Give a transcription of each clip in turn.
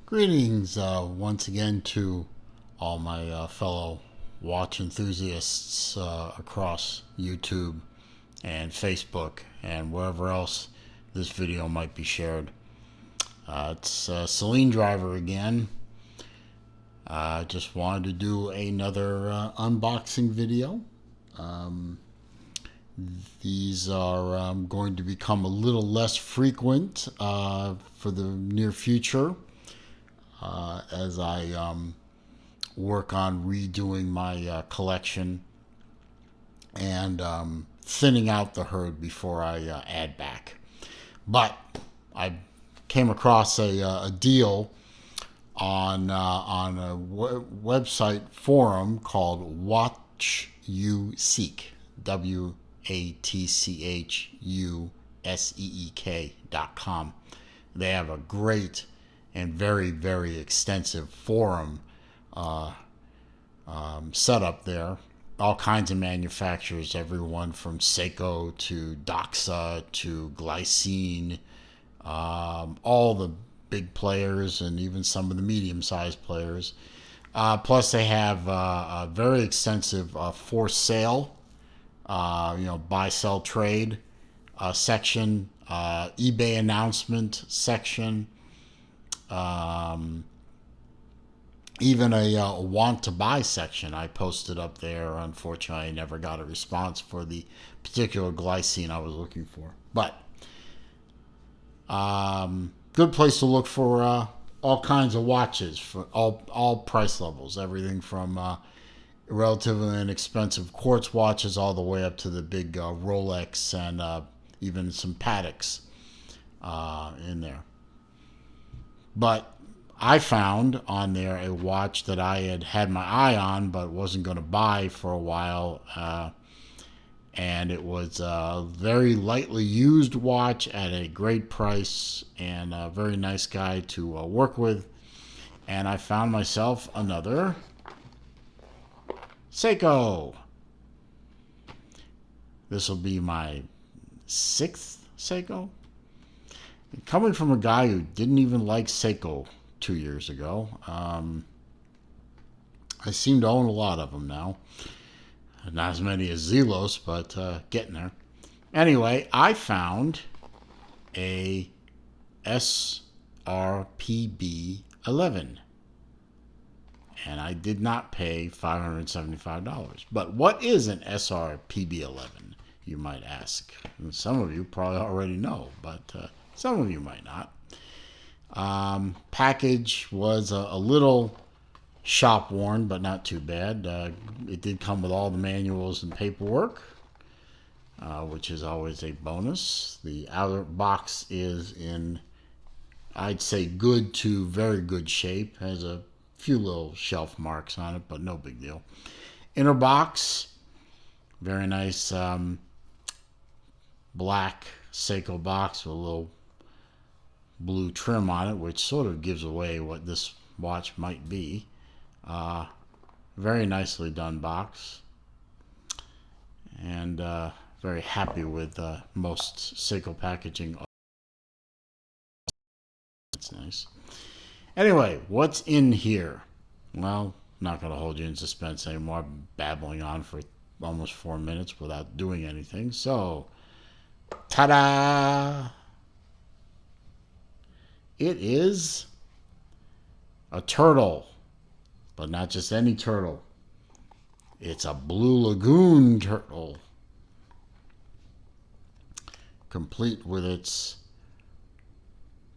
Greetings once again to all my fellow watch enthusiasts across YouTube and Facebook and wherever else this video might be shared. It's Celine Driver again. I just wanted to do another unboxing video. These are going to become a little less frequent for the near future. As I work on redoing my collection and thinning out the herd before I add back. But I came across a deal on a website forum called Watch You Seek, WATCHUSEEK.com. They have a great and very, very extensive forum set up there. All kinds of manufacturers, everyone from Seiko to Doxa to Glycine, all the big players and even some of the medium-sized players. Plus, they have a very extensive for sale, buy, sell, trade section, eBay announcement section. Even a want to buy section I posted up there. Unfortunately, I never got a response for the particular glycine I was looking for. But good place to look for all kinds of watches for all price levels. Everything from relatively inexpensive quartz watches all the way up to the big Rolex and even some Pateks in there. But I found on there a watch that I had my eye on but wasn't going to buy for a while. And it was a very lightly used watch at a great price and a very nice guy to work with. And I found myself another Seiko. This will be my 6th Seiko. Coming from a guy who didn't even like Seiko 2 years ago, I seem to own a lot of them now. Not as many as Zelos, but getting there. Anyway, I found a SRPB11. And I did not pay $575. But what is an SRPB11, you might ask? And some of you probably already know, but some of you might not. Package was a little shop worn, but not too bad. It did come with all the manuals and paperwork, which is always a bonus. The outer box is in, I'd say, good to very good shape. Has a few little shelf marks on it, but no big deal. Inner box, very nice black Seiko box with a little blue trim on it, which sort of gives away what this watch might be. Very nicely done box, and very happy with most Seiko packaging. That's nice. Anyway, what's in here? Well, not going to hold you in suspense anymore. I'm babbling on for almost 4 minutes without doing anything. So, ta-da! It is a turtle, but not just any turtle. It's a Blue Lagoon turtle, complete with its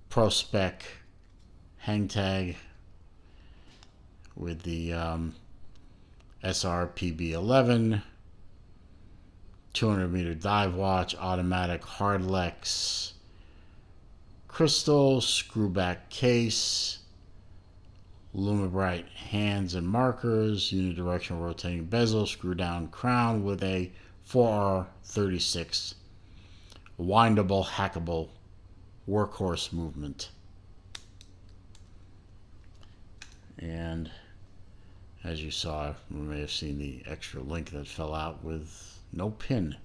Prospex hang tag with the SRPB11, 200-meter dive watch, automatic hardlex, crystal, screwback case, Lumibrite hands and markers, unidirectional rotating bezel, screw down crown with a 4R36 windable, hackable workhorse movement. And as you saw, you may have seen the extra link that fell out with no pin.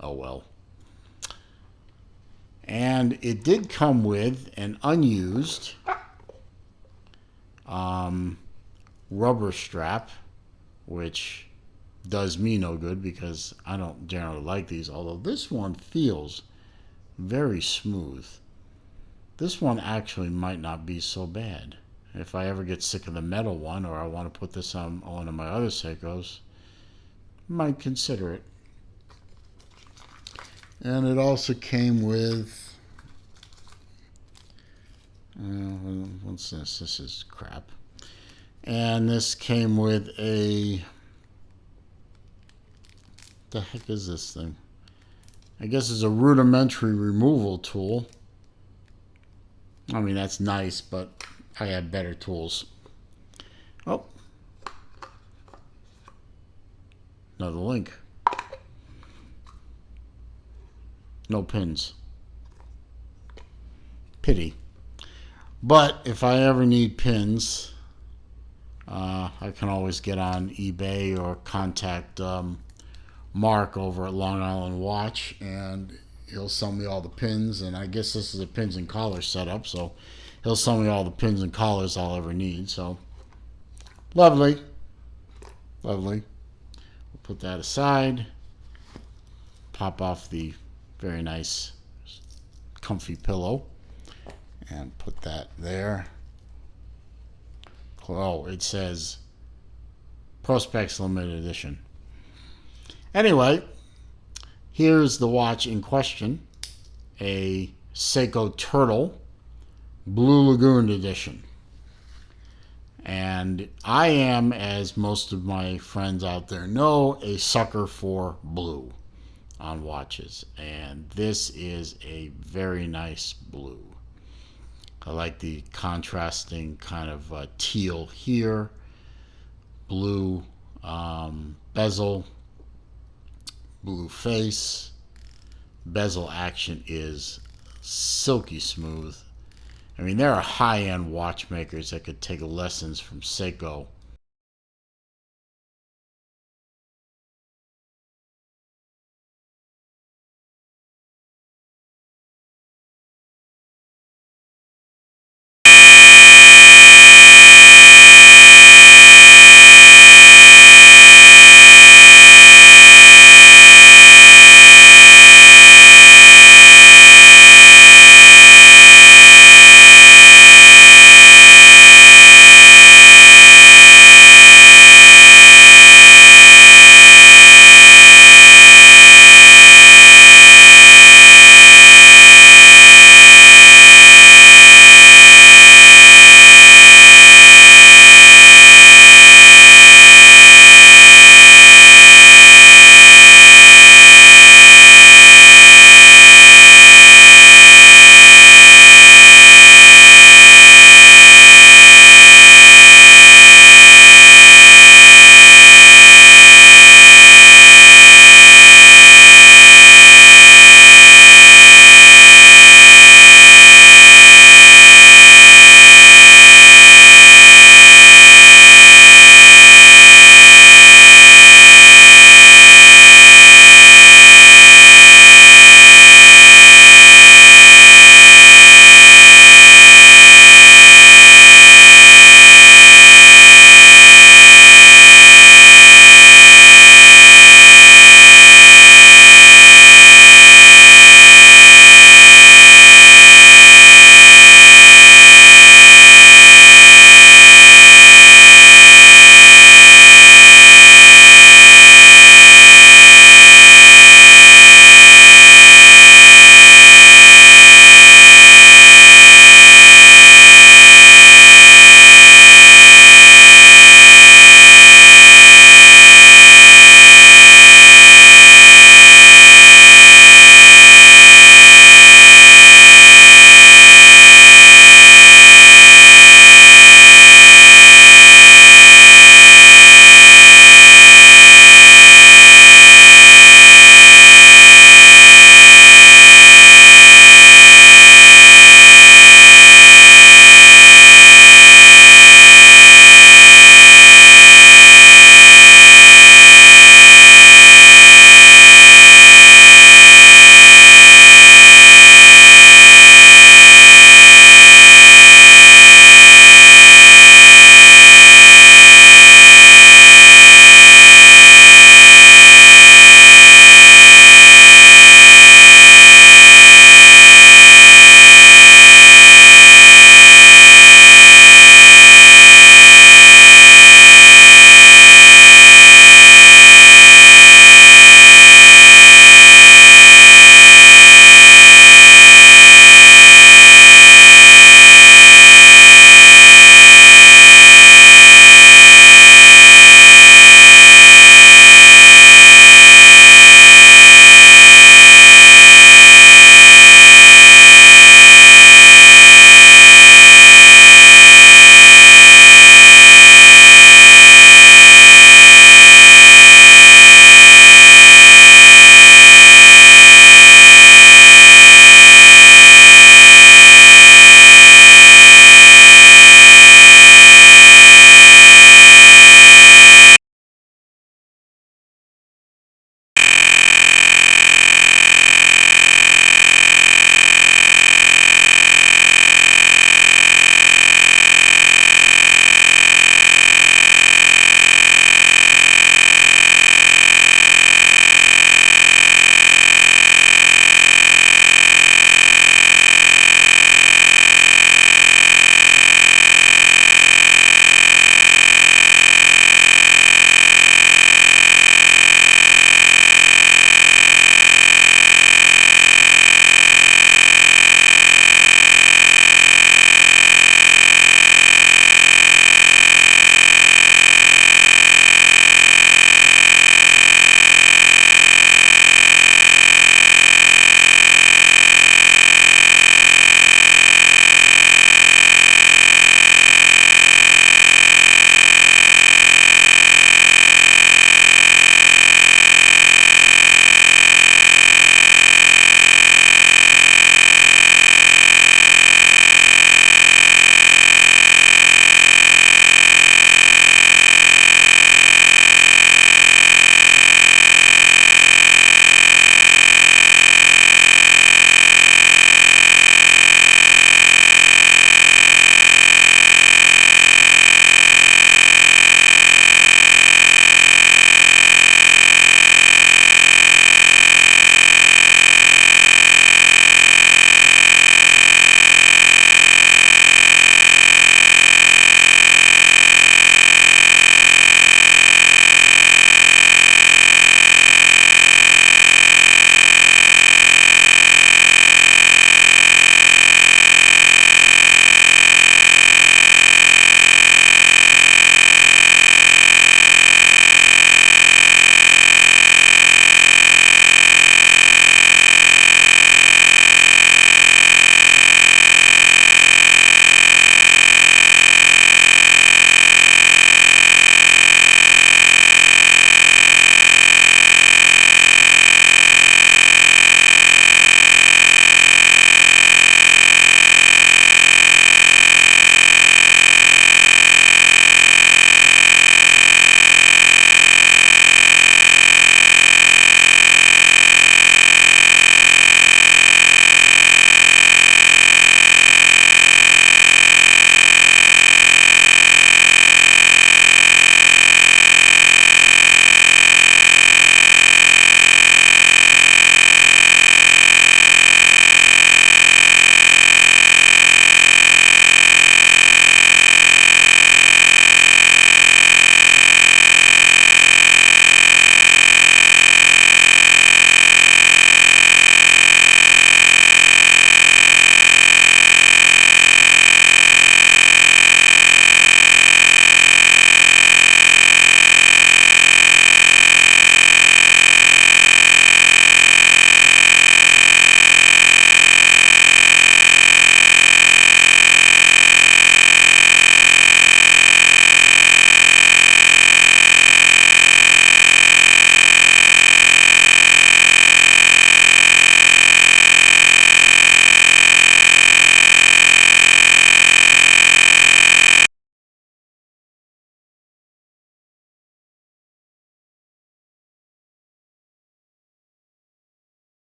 Oh well. And it did come with an unused rubber strap, which does me no good because I don't generally like these, although this one feels very smooth. This one actually might not be so bad. If I ever get sick of the metal one, or I want to put this on one of my other Seikos, might consider it. And it also came with, what's this? This is crap. And this came with a, the heck is this thing? I guess it's a rudimentary removal tool. I mean, that's nice, but I have better tools. Oh, another link. No pins. Pity. But if I ever need pins, I can always get on eBay or contact Mark over at Long Island Watch, and he'll sell me all the pins. And I guess this is a pins and collars setup, so he'll sell me all the pins and collars I'll ever need. So lovely, lovely. We'll put that aside. Pop off the very nice, comfy pillow and put that there. Oh, it says Prospex Limited Edition. Anyway, here's the watch in question, a Seiko Turtle Blue Lagoon edition. And I am, as most of my friends out there know, a sucker for blue on watches. And this is a very nice blue. I like the contrasting kind of teal here, blue bezel, blue face. Bezel action is silky smooth. I mean, there are high-end watchmakers that could take lessons from Seiko